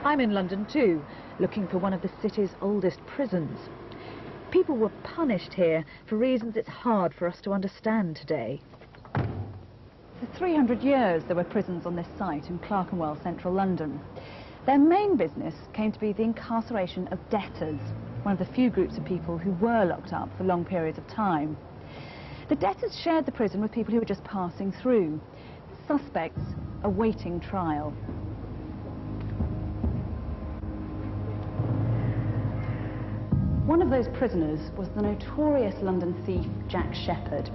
I'm in London too, looking for one of the city's oldest prisons. People were punished here for reasons it's hard for us to understand today. For 300 years there were prisons on this site in Clerkenwell, central London. Their main business came to be the incarceration of debtors, one of the few groups of people who were locked up for long periods of time. The debtors shared the prison with people who were just passing through, suspects awaiting trial. One of those prisoners was the notorious London thief Jack Shepherd.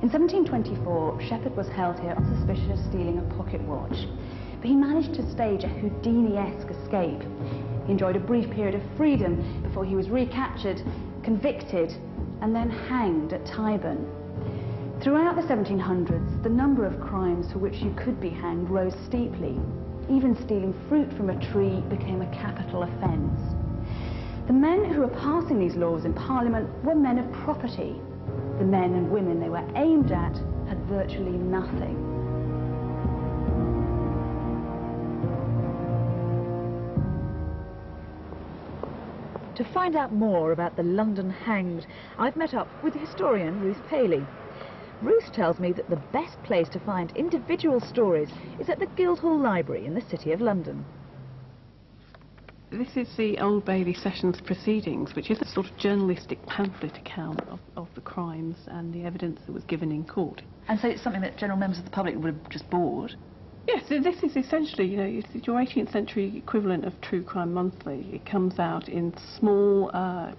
In 1724, Shepherd was held here on suspicion of stealing a pocket watch, but he managed to stage a Houdini-esque escape. He enjoyed a brief period of freedom before he was recaptured, convicted, and then hanged at Tyburn. Throughout the 1700s, the number of crimes for which you could be hanged rose steeply. Even stealing fruit from a tree became a capital offence. The men who were passing these laws in Parliament were men of property. The men and women they were aimed at had virtually nothing. To find out more about the London hanged, I've met up with historian Ruth Paley. Ruth tells me that the best place to find individual stories is at the Guildhall Library in the City of London. This is the Old Bailey Sessions Proceedings, which is a sort of journalistic pamphlet account of the crimes and the evidence that was given in court. And so it's something that general members of the public would have just bought? Yes, so this is essentially, you know, it's your 18th century equivalent of True Crime Monthly. It comes out in small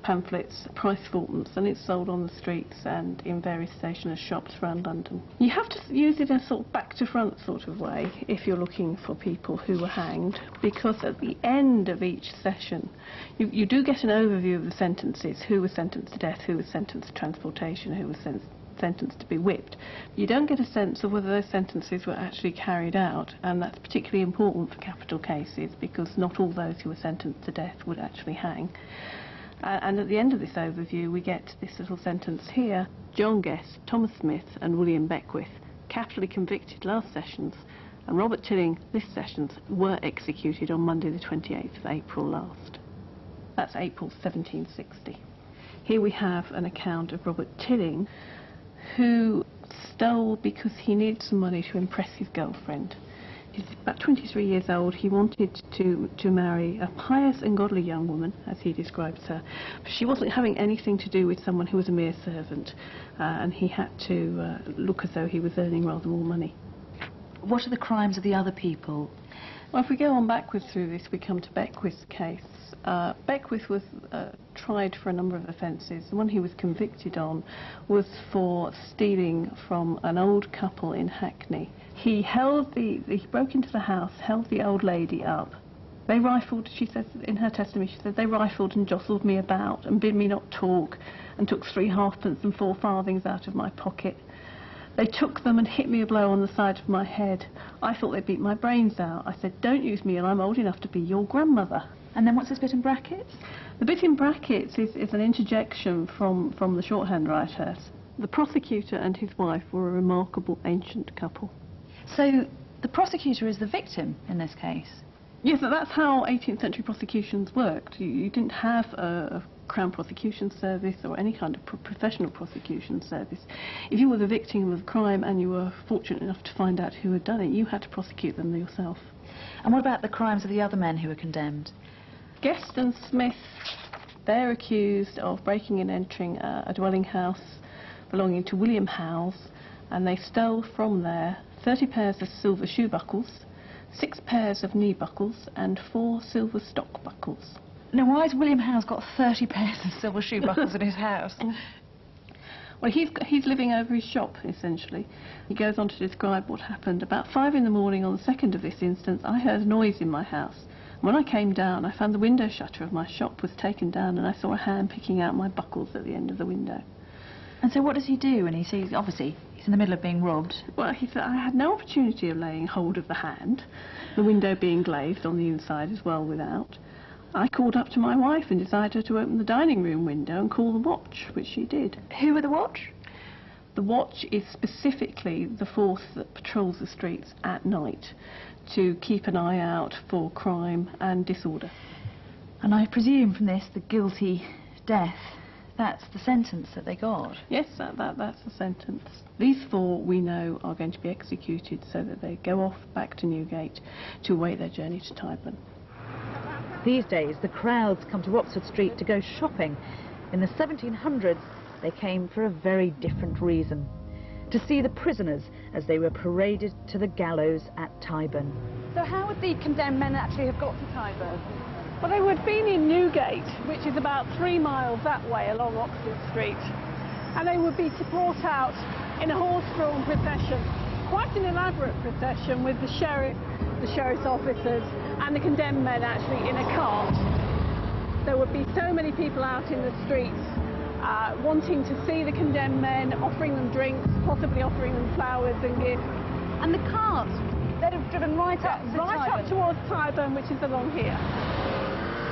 pamphlets, price fourpence, and it's sold on the streets and in various stationers' shops around London. You have to use it in a sort of back-to-front sort of way if you're looking for people who were hanged, because at the end of each session, you do get an overview of the sentences, who was sentenced to death, who was sentenced to transportation, who was sentenced to be whipped. You don't get a sense of whether those sentences were actually carried out, and that's particularly important for capital cases because not all those who were sentenced to death would actually hang. And at the end of this overview we get this little sentence here: John Guest, Thomas Smith and William Beckwith, capitally convicted last sessions, and Robert Tilling this sessions, were executed on Monday the 28th of April last. That's April 1760. Here we have an account of Robert Tilling, who stole because he needed some money to impress his girlfriend. He's about 23 years old. He wanted to marry a pious and godly young woman, as he describes her. But she wasn't having anything to do with someone who was a mere servant, and he had to look as though he was earning rather more money. What are the crimes of the other people? Well, if we go on backwards through this, we come to Beckwith's case. Beckwith was tried for a number of offences. The one he was convicted on was for stealing from an old couple in Hackney. He broke into the house, held the old lady up. They rifled, she says in her testimony, she said, they rifled and jostled me about and bid me not talk and took 3 halfpence and 4 farthings out of my pocket. They took them and hit me a blow on the side of my head. I thought they'd beat my brains out. I said, don't use me and I'm old enough to be your grandmother. And then what's this bit in brackets? The bit in brackets is an interjection from the shorthand writers. The prosecutor and his wife were a remarkable ancient couple. So the prosecutor is the victim in this case? Yes, that's how 18th century prosecutions worked. You didn't have a Crown Prosecution Service or any kind of professional prosecution service. If you were the victim of a crime and you were fortunate enough to find out who had done it, you had to prosecute them yourself. And what about the crimes of the other men who were condemned? Guest and Smith, they're accused of breaking and entering a dwelling house belonging to William Howes, and they stole from there 30 pairs of silver shoe buckles, 6 pairs of knee buckles and 4 silver stock buckles. Now, why has William Howes got 30 pairs of silver shoe buckles in his house? Well, he's living over his shop, essentially. He goes on to describe what happened. About 5 in the morning on the 2nd of this instance, I heard a noise in my house. When I came down, I found the window shutter of my shop was taken down and I saw a hand picking out my buckles at the end of the window. And so what does he do when he sees, obviously, he's in the middle of being robbed? Well, he said, I had no opportunity of laying hold of the hand, the window being glazed on the inside as well without. I called up to my wife and desired her to open the dining room window and call the watch, which she did. Who were the watch? The watch is specifically the force that patrols the streets at night to keep an eye out for crime and disorder. And I presume from this, the guilty death, that's the sentence that they got? Yes, that's the sentence. These 4 we know are going to be executed so that they go off back to Newgate to await their journey to Tyburn. These days, the crowds come to Oxford Street to go shopping. In the 1700s, they came for a very different reason: to see the prisoners as they were paraded to the gallows at Tyburn. So how would the condemned men actually have got to Tyburn? Well, they would have been in Newgate, which is about 3 miles that way along Oxford Street, and they would be brought out in a horse-drawn procession, quite an elaborate procession with the sheriff, the sheriff's officers and the condemned men actually in a cart. There would be so many people out in the streets wanting to see the condemned men, offering them drinks, possibly offering them flowers and gifts. And the cart, they'd have driven right up to right Tyburn. up towards Tyburn, which is along here.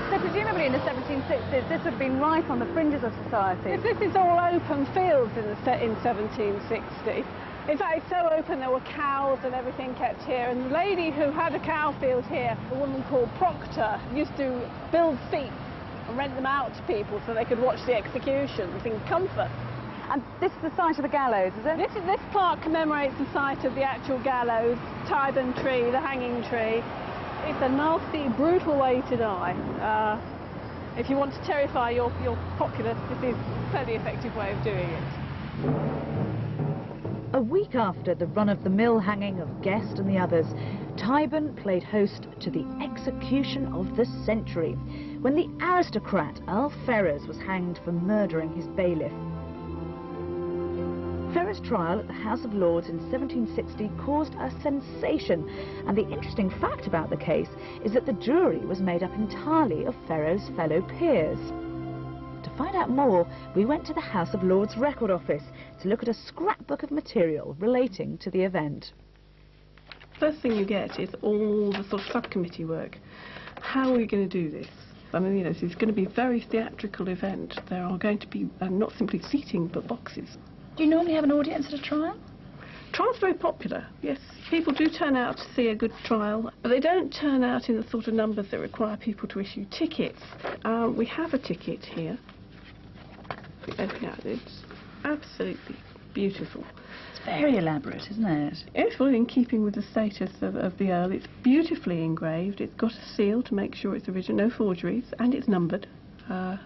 So presumably in the 1760s, this would have been right on the fringes of society. This is all open fields in 1760. In fact, it's so open there were cows and everything kept here. And the lady who had a cow field here, a woman called Proctor, used to build seats and rent them out to people so they could watch the executions in comfort. And this is the site of the gallows, is it? This plaque commemorates the site of the actual gallows, Tyburn tree, the hanging tree. It's a nasty, brutal way to die. If you want to terrify your populace, this is a fairly effective way of doing it. A week after the run-of-the-mill hanging of Guest and the others, Tyburn played host to the execution of the century, when the aristocrat Earl Ferrers was hanged for murdering his bailiff. Ferrers' trial at the House of Lords in 1760 caused a sensation, and the interesting fact about the case is that the jury was made up entirely of Ferrers' fellow peers. To find out more, we went to the House of Lords Record Office to look at a scrapbook of material relating to the event. First thing you get is all the sort of subcommittee work. How are we going to do this? I mean, you know, this is going to be a very theatrical event. There are going to be not simply seating, but boxes. Do you normally have an audience at a trial? Trials are very popular, yes. People do turn out to see a good trial, but they don't turn out in the sort of numbers that require people to issue tickets. We have a ticket here. It's absolutely beautiful. It's very elaborate, isn't it? It's well in keeping with the status of the Earl. It's beautifully engraved. It's got a seal to make sure it's original, no forgeries, and it's numbered.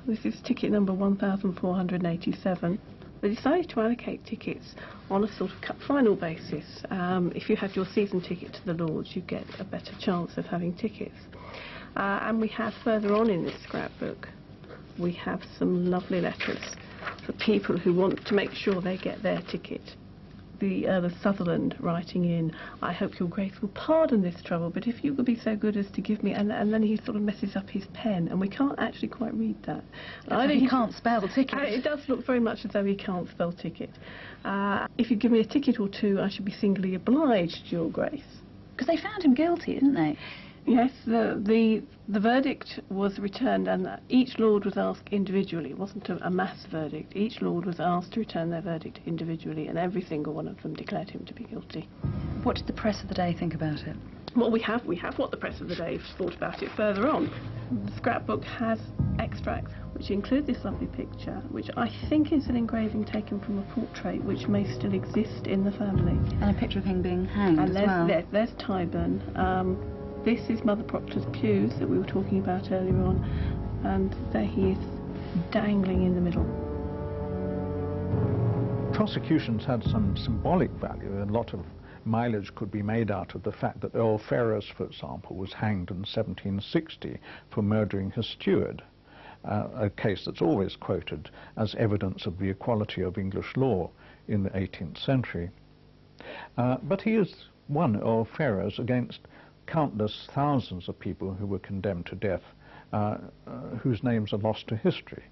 This is ticket number 1487. They decided to allocate tickets on a sort of cut final basis. If you had your season ticket to the Lords, you get a better chance of having tickets. And we have further on in this scrapbook, we have some lovely letters for people who want to make sure they get their ticket. The Earl of Sutherland writing in, "I hope your Grace will pardon this trouble, but if you would be so good as to give me," and then he sort of messes up his pen, and we can't actually quite read that. So he can't spell ticket. It does look very much as though he can't spell ticket. If you give me a ticket or two, I should be singly obliged, your Grace. Because they found him guilty, didn't they? Yes, the verdict was returned, and each Lord was asked individually. It wasn't a mass verdict. Each Lord was asked to return their verdict individually, and every single one of them declared him to be guilty. What did the press of the day think about it? Well, we have what the press of the day thought about it further on. The scrapbook has extracts which include this lovely picture, which I think is an engraving taken from a portrait which may still exist in the family. And a picture of him being hanged and as well. There's Tyburn. This is Mother Proctor's pews that we were talking about earlier on, and there he is dangling in the middle. Prosecutions had some symbolic value. A lot of mileage could be made out of the fact that Earl Ferrers, for example, was hanged in 1760 for murdering his steward, a case that's always quoted as evidence of the equality of English law in the 18th century. But he is one, Earl Ferrers, against countless thousands of people who were condemned to death, whose names are lost to history.